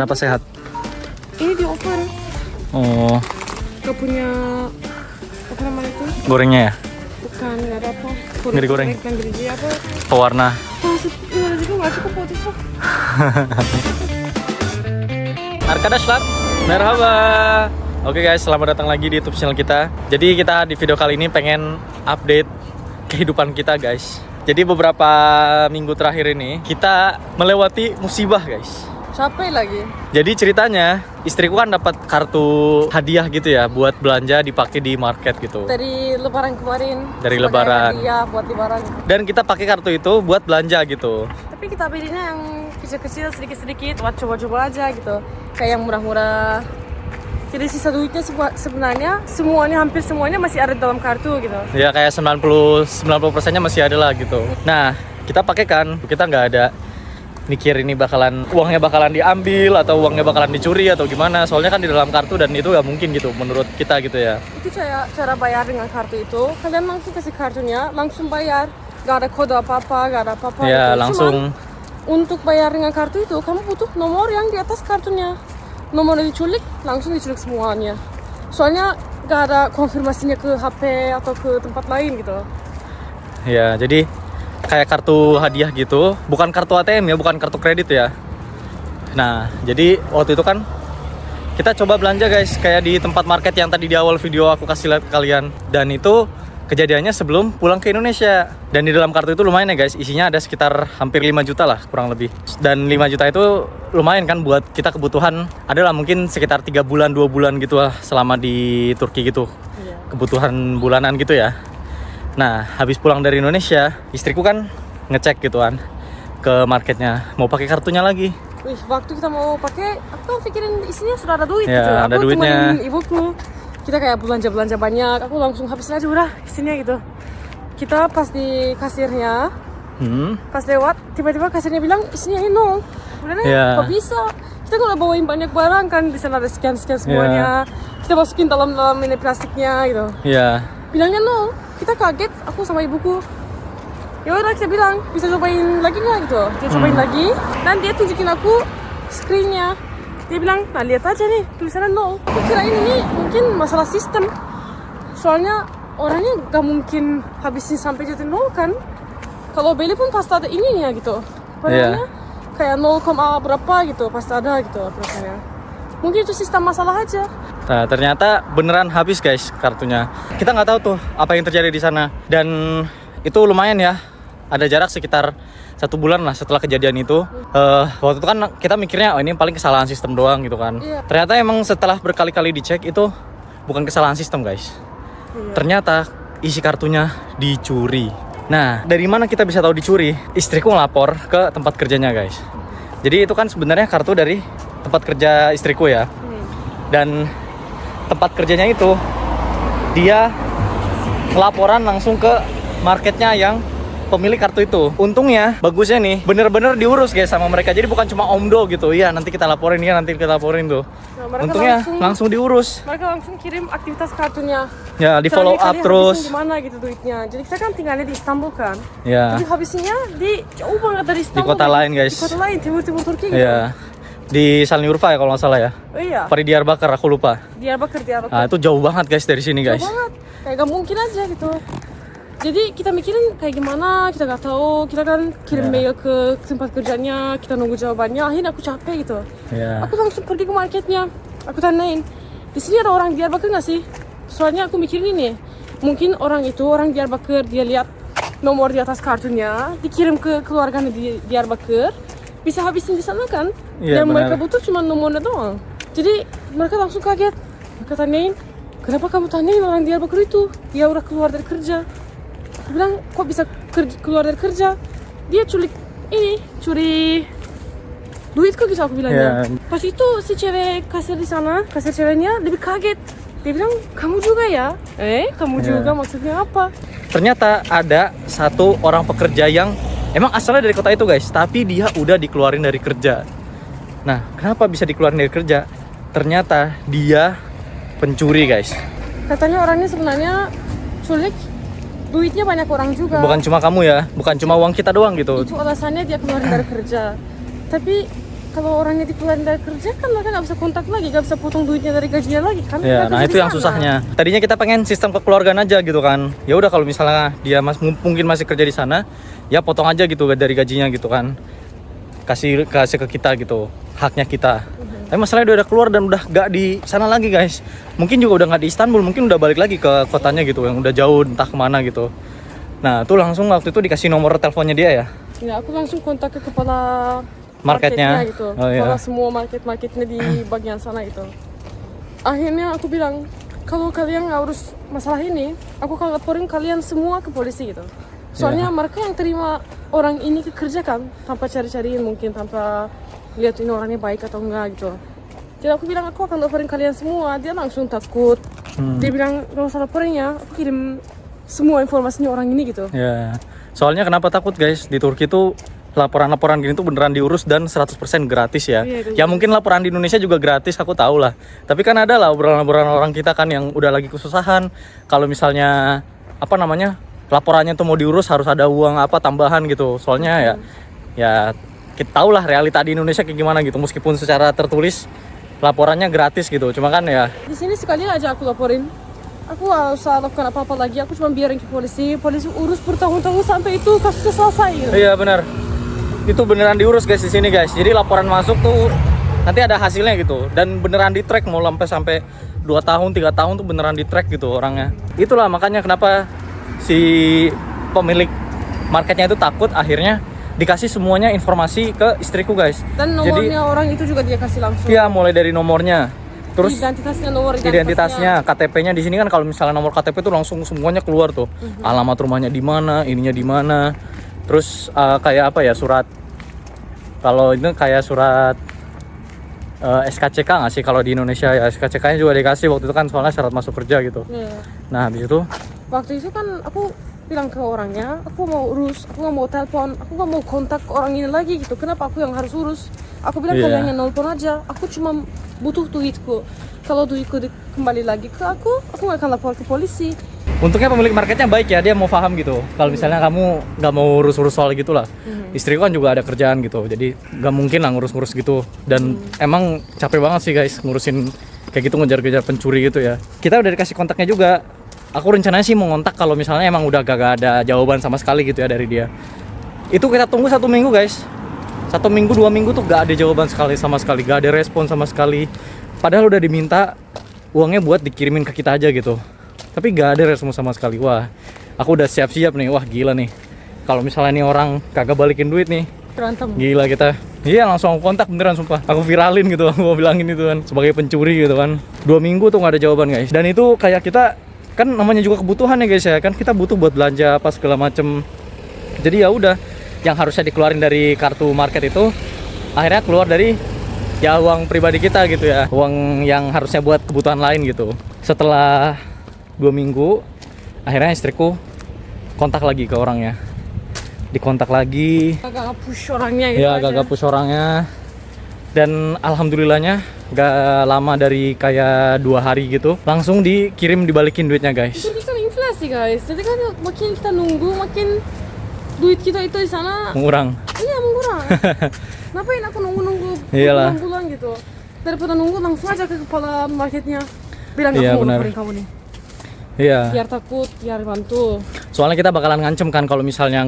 Kenapa sehat? Ini di oven. Oh, Gak punya apa namanya itu? gorengnya ya? Bukan, gak ada apa. Nggak digoreng? Nggak jadi apa? Pewarna. Ini juga gak cukup buat itu. Arkadaşlar, merhaba. Oke guys, selamat datang lagi di YouTube channel kita. Jadi kita di video kali ini pengen update kehidupan kita guys. Jadi beberapa minggu terakhir ini kita melewati musibah guys. Capek lagi. Jadi ceritanya istriku kan dapat kartu hadiah gitu ya buat belanja dipakai di market gitu. Dari lebaran kemarin. Dari sebagai lebaran. hadiah buat lebaran. Dan kita pakai kartu itu buat belanja gitu. Tapi kita belinya yang kecil-kecil sedikit-sedikit buat coba-coba aja gitu. Kayak yang murah-murah. Jadi sisa duitnya sebenarnya hampir semuanya masih ada dalam kartu gitu. Ya kayak 90%-nya masih ada lah gitu. Nah, kita pakai kan, kita nggak ada mikir ini uangnya bakalan diambil atau uangnya bakalan dicuri atau gimana. Soalnya kan di dalam kartu dan itu nggak mungkin gitu menurut kita gitu ya. Itu cara bayar dengan kartu itu. Kalian langsung kasih kartunya, langsung bayar. Gak ada kode apa-apa, gak ada apa-apa. Ya gitu. langsung. Cuman, untuk bayar dengan kartu itu, kamu butuh nomor yang di atas kartunya. Nomor diculik, langsung diculik semuanya. Soalnya gak ada konfirmasinya ke HP atau ke tempat lain gitu. Ya, jadi kayak kartu hadiah gitu, bukan kartu ATM ya, bukan kartu kredit ya. Nah, jadi waktu itu kan kita coba belanja guys, kayak di tempat market yang tadi di awal video aku kasih lihat ke kalian. Dan itu kejadiannya sebelum pulang ke Indonesia. Dan di dalam kartu itu lumayan ya guys, isinya ada sekitar hampir 5 juta lah kurang lebih. Dan 5 juta itu lumayan kan buat kita kebutuhan, adalah mungkin sekitar 3 bulan, 2 bulan gitu lah selama di Turki gitu. Kebutuhan bulanan gitu ya. Nah, habis pulang dari Indonesia, istriku kan ngecek gitu kan ke marketnya, mau pakai kartunya lagi. Wih, waktu kita mau pakai, aku kan pikirin isinya sudah ada duit Ya, gitu. ada Aku duitnya. temenin ibuku. Kita kayak belanja banyak, aku langsung habis aja udah isinya gitu. Kita pas di kasirnya, pas lewat, tiba-tiba kasirnya bilang isinya ini nol. Udah nih, kok bisa? Kita kalau bawain banyak barang kan, di sana ada sekian semuanya. Kita masukin dalam ini plastiknya gitu. Iya. Bilangnya nol. Kita kaget, aku sama ibuku. Ya udah kita bilang, bisa cobain lagi nggak gitu. Dia cobain lagi, dan dia tunjukin aku screennya. Dia bilang, nah lihat aja nih, tulisannya nol. Aku kira ini mungkin masalah sistem. Soalnya orangnya gak mungkin habisin sampai jadi nol kan. Kalau beli pun pasti ada ininya gitu. Padahal kayak 0, berapa gitu, pasti ada gitu prosesnya. Mungkin itu sistem masalah aja. Nah, ternyata beneran habis guys kartunya. Kita nggak tahu tuh apa yang terjadi di sana. Dan itu lumayan ya. Ada jarak sekitar 1 bulan lah setelah kejadian itu. Waktu itu kan kita mikirnya, oh ini paling kesalahan sistem doang gitu kan. Ternyata emang setelah berkali-kali dicek itu bukan kesalahan sistem guys. Ternyata isi kartunya dicuri. Nah, dari mana kita bisa tahu dicuri? Istriku ngelapor ke tempat kerjanya guys. Jadi itu kan sebenarnya kartu dari tempat kerja istriku ya. Dan tempat kerjanya itu dia laporan langsung ke marketnya yang pemilik kartu itu. Untungnya bagusnya nih bener-bener diurus guys sama mereka, jadi bukan cuma omdo gitu. Iya nanti kita laporin, ya nanti kita laporin tuh. Nah, untungnya langsung diurus. Mereka langsung kirim aktivitas kartunya. Ya di follow up terus. Gimana gitu duitnya. Jadi kita kan tinggalnya di Istanbul kan. Ya. Jadi habisnya di jauh banget dari Istanbul. Di kota lain guys. Di kota lain, timur Turki gitu. Ya. Di Şanlıurfa ya kalau nggak salah ya. Oh iya. Apa di Diyarbakır aku lupa. Diyarbakır. Nah, itu jauh banget guys dari sini guys. Jauh banget. Kayak gak mungkin aja gitu. Jadi kita mikirin kayak gimana, kita gak tahu. Kita kan kirim mail ke tempat kerjanya, kita nunggu jawabannya. Akhirnya aku capek gitu. Aku langsung pergi ke marketnya. Aku tanyain, di sini ada orang Diyarbakır nggak sih? Soalnya aku mikirin ini, mungkin orang Diyarbakır, dia lihat nomor di atas kartunya, dikirim ke keluarganya di Diyarbakır, bisa habisin di sana kan? Yang mereka butuh cuma nomornya doang. Jadi mereka langsung kaget. Mereka tanyain, kenapa kamu tanyain orang Diyarbakır itu? Dia udah keluar dari kerja. Aku bilang, kok bisa keluar dari kerja? Dia curi duitku gitu aku bilangnya. Pas itu si cewek kasir di sana, kasir ceweknya lebih kaget. Dia bilang, kamu juga ya? Kamu juga maksudnya apa? Ternyata ada satu orang pekerja yang emang asalnya dari kota itu guys, tapi dia udah dikeluarin dari kerja. Nah, kenapa bisa dikeluarin dari kerja? Ternyata dia pencuri guys. Katanya orangnya sebenarnya culik, duitnya banyak orang juga. Bukan cuma kamu ya, bukan cuma uang kita doang gitu. Itu alasannya dia keluarin dari kerja. Tapi kalau orangnya dikeluarin dari kerja kan mereka nggak bisa kontak lagi, nggak bisa potong duitnya dari gajinya lagi kan. Ya, Mereka nah kerja itu di yang sana. susahnya. Tadinya kita pengen sistem kekeluargaan aja gitu kan. Ya udah kalau misalnya dia mungkin masih kerja di sana, ya potong aja gitu dari gajinya gitu kan. Kasih ke kita gitu, haknya kita. Tapi masalahnya udah keluar dan udah gak di sana lagi guys. Mungkin juga udah gak di Istanbul, mungkin udah balik lagi ke kotanya gitu, yang udah jauh entah kemana gitu. Nah tuh langsung waktu itu dikasih nomor teleponnya dia ya. Ya aku langsung kontak ke kepala Marketnya. gitu, Oh, iya. kepala semua marketnya di bagian sana itu. Akhirnya aku bilang kalau kalian nggak urus masalah ini, aku akan laporin kalian semua ke polisi gitu. Soalnya mereka yang terima orang ini kerja kan tanpa cari-cariin, mungkin tanpa lihat ini orangnya baik atau enggak gitu. Jadi aku bilang aku akan laporin kalian semua. Dia langsung takut. Dia bilang gak usah laporin ya, aku kirim semua informasinya orang ini gitu. Ya. Soalnya kenapa takut guys? Di Turki tuh laporan-laporan gini tuh beneran diurus dan 100% gratis ya. Iya, Ya mungkin laporan di Indonesia juga gratis, aku tahu lah. Tapi kan ada lah obrolan-obrolan orang kita kan yang udah lagi kesusahan. Kalau misalnya apa namanya? Laporannya tuh mau diurus harus ada uang apa tambahan gitu. Soalnya ya kita tahu lah realita di Indonesia kayak gimana gitu. Meskipun secara tertulis laporannya gratis gitu. Cuma kan ya Di sini sekali aja aku laporin. Aku gak usah lakukan apa-apa lagi. Aku cuma biarin ke polisi. Polisi urus bertahun-tahun sampai itu kasusnya selesai gitu. iya benar. Itu beneran diurus guys di sini guys. Jadi laporan masuk tuh nanti ada hasilnya gitu dan beneran di track mau sampai 2 tahun 3 tahun tuh beneran di track gitu orangnya. Itulah makanya kenapa si pemilik marketnya itu takut akhirnya dikasih semuanya informasi ke istriku guys. Dan nomornya orang itu juga dia kasih langsung. Iya mulai dari nomornya. Terus nomor identitasnya, KTP-nya di sini kan kalau misalnya nomor KTP tuh langsung semuanya keluar tuh. Alamat rumahnya di mana, ininya di mana. Terus kayak apa ya surat, kalau itu kayak surat SKCK nggak sih kalau di Indonesia ya, SKCK-nya juga dikasih waktu itu kan soalnya syarat masuk kerja gitu. Iya. Nah habis itu Waktu itu kan aku bilang ke orangnya, aku mau urus, aku nggak mau telepon, aku nggak mau kontak orang ini lagi gitu. Kenapa aku yang harus urus? Aku bilang Iya. kalian yang nelpon aja. Aku cuma butuh duitku. Kalau duitku kembali lagi ke aku nggak akan lapor ke polisi. untungnya pemilik marketnya baik ya, dia mau paham gitu. Kalau misalnya kamu nggak mau urus-urus soal gitulah. Istriku kan juga ada kerjaan gitu, jadi nggak mungkin lah ngurus-ngurus gitu. Dan emang capek banget sih guys ngurusin kayak gitu, ngejar-ngejar pencuri gitu ya. Kita udah dikasih kontaknya juga. Aku rencananya sih mau ngontak kalau misalnya emang udah gak ada jawaban sama sekali gitu ya dari dia. Itu kita tunggu 1 minggu guys. 1 minggu 2 minggu tuh gak ada jawaban sama sekali, gak ada respon sama sekali. Padahal udah diminta uangnya buat dikirimin ke kita aja gitu. Tapi gak ada respon sama sekali. Wah, aku udah siap-siap nih. Wah gila nih. Kalau misalnya nih orang kagak balikin duit nih, Berantem. gila kita. Iya langsung aku kontak beneran sumpah. Aku viralin gitu, aku mau bilangin itu kan sebagai pencuri gitu kan. 2 minggu tuh gak ada jawaban guys. Dan itu kayak kita kan namanya juga kebutuhan ya guys ya, kan kita butuh buat belanja apa segala macem. Jadi ya udah, yang harusnya dikeluarin dari kartu market itu akhirnya keluar dari ya uang pribadi kita gitu ya, uang yang harusnya buat kebutuhan lain gitu. Setelah 2 minggu akhirnya istriku kontak lagi ke orangnya, dikontak lagi Agak push orangnya gitu ya, aja. agak push orangnya. Dan alhamdulillahnya gak lama dari kayak 2 hari gitu langsung dibalikin duitnya guys. Jadi kan inflasi guys. Jadi kan makin kita nunggu makin duit kita itu di sana Mengurang. iya mengurang. Ngapain aku nunggu Iyalah. bulan gitu. Daripada nunggu langsung aja ke kepala marketnya. Bilang Iya, aku mau benar. laporin kamu nih. Iya. Biar takut, biar bantu. Soalnya kita bakalan ngancem kan kalau misalnya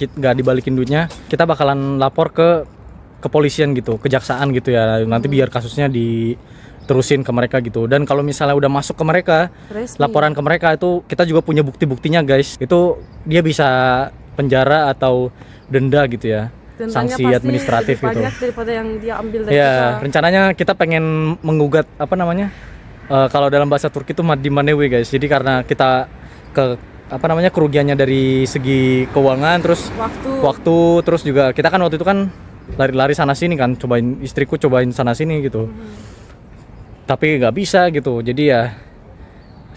nggak dibalikin duitnya, kita bakalan lapor ke kepolisian gitu, kejaksaan gitu ya. Nanti biar kasusnya diterusin ke mereka gitu. Dan kalau misalnya udah masuk ke mereka, Resmi. laporan ke mereka itu kita juga punya bukti-buktinya guys. Itu dia bisa penjara atau denda gitu ya. Dendanya Sanksi pasti administratif lebih gitu. banyak daripada yang dia ambil dari Ya, kita. rencananya kita pengen menggugat apa namanya? Kalau dalam bahasa Turki itu maddi manevi guys. Jadi karena kita kerugiannya dari segi keuangan, terus waktu terus juga kita kan waktu itu kan lari-lari sana sini kan, istriku cobain sana sini gitu. Tapi nggak bisa gitu. Jadi ya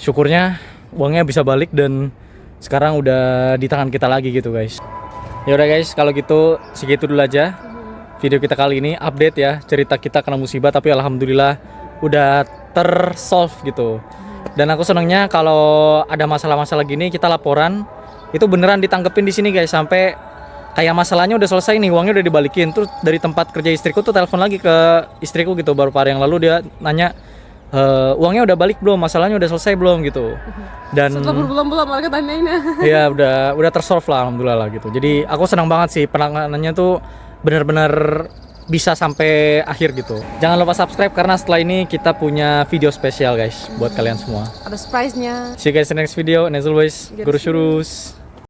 syukurnya uangnya bisa balik dan sekarang udah di tangan kita lagi gitu guys. Ya udah guys, kalau gitu segitu dulu aja video kita kali ini, update ya cerita kita kena musibah, tapi alhamdulillah udah tersolve gitu. Dan aku senangnya kalau ada masalah-masalah gini kita laporan itu beneran ditanggepin di sini guys, sampai kayak masalahnya udah selesai nih, uangnya udah dibalikin. Terus dari tempat kerja istriku tuh telepon lagi ke istriku gitu baru hari yang lalu, dia nanya uangnya udah balik belum, masalahnya udah selesai belum gitu. Dan setelah berbulan-bulan mereka tanyain. ya udah tersolve lah, alhamdulillah lah gitu. Jadi aku senang banget sih penanganannya tuh benar-benar bisa sampai akhir gitu. Jangan lupa subscribe karena setelah ini kita punya video spesial guys buat kalian semua. Ada surprise-nya. See you guys in the next video, and as always, Guru Shurus.